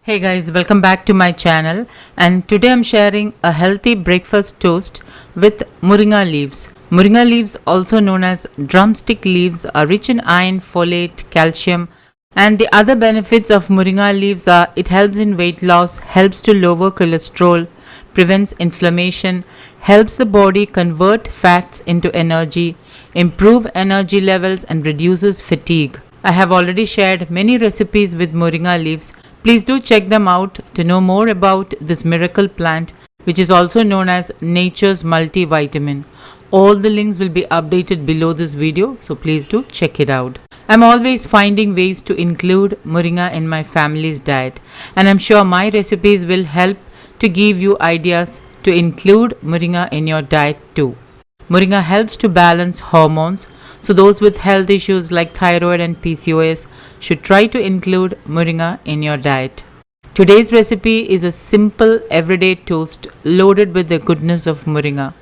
Hey guys, welcome back to my channel, and today I'm sharing a healthy breakfast toast with moringa leaves. Moringa leaves, also known as drumstick leaves, are rich in iron, folate, calcium, and the other benefits of moringa leaves are it helps in weight loss, helps to lower cholesterol, prevents inflammation, helps the body convert fats into energy, improve energy levels and reduces fatigue. I have already shared many recipes with moringa leaves. Please do check them out to know more about this miracle plant, which is also known as nature's multivitamin. All the links will be updated below this video, so please do check it out. I'm always finding ways to include moringa in my family's diet, and I'm sure my recipes will help to give you ideas to include moringa in your diet too. Moringa helps to balance hormones, so those with health issues like thyroid and PCOS should try to include moringa in your diet. Today's recipe is a simple everyday toast loaded with the goodness of moringa.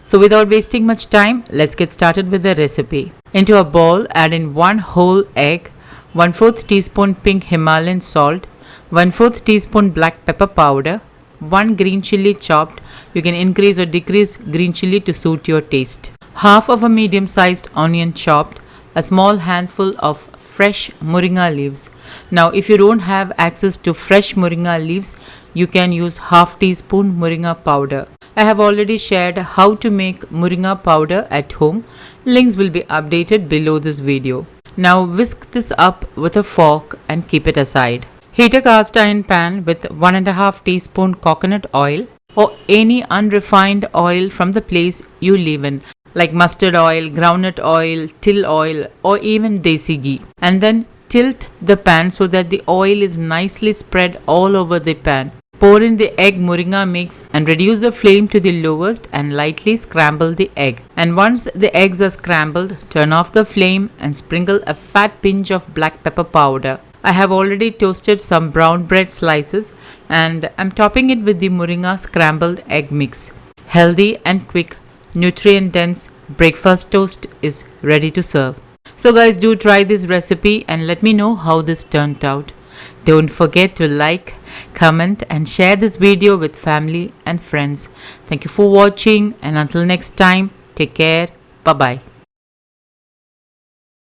So without wasting much time, let's get started with the recipe. Into a bowl, add in 1 whole egg, 1/4 teaspoon pink Himalayan salt, 1/4 teaspoon black pepper powder, 1 green chili chopped. You can increase or decrease green chili to suit your taste. Half of a medium-sized onion chopped, a small handful of fresh moringa leaves. Now, if you don't have access to fresh moringa leaves, you can use half teaspoon moringa powder. I have already shared how to make moringa powder at home. Links will be updated below this video. Now, whisk this up with a fork and keep it aside. Heat a cast iron pan with 1.5 teaspoon coconut oil or any unrefined oil from the place you live in, like mustard oil, groundnut oil, till oil, or even desi ghee. And then tilt the pan so that the oil is nicely spread all over the pan. Pour in the egg moringa mix and reduce the flame to the lowest and lightly scramble the egg. And once the eggs are scrambled, turn off the flame and sprinkle a fat pinch of black pepper powder. I have already toasted some brown bread slices and I'm topping it with the moringa scrambled egg mix. Healthy and quick, nutrient dense breakfast toast is ready to serve. So guys, do try this recipe and let me know how this turned out. Don't forget to like, comment and share this video with family and friends. Thank you for watching, and until next time, take care. Bye bye.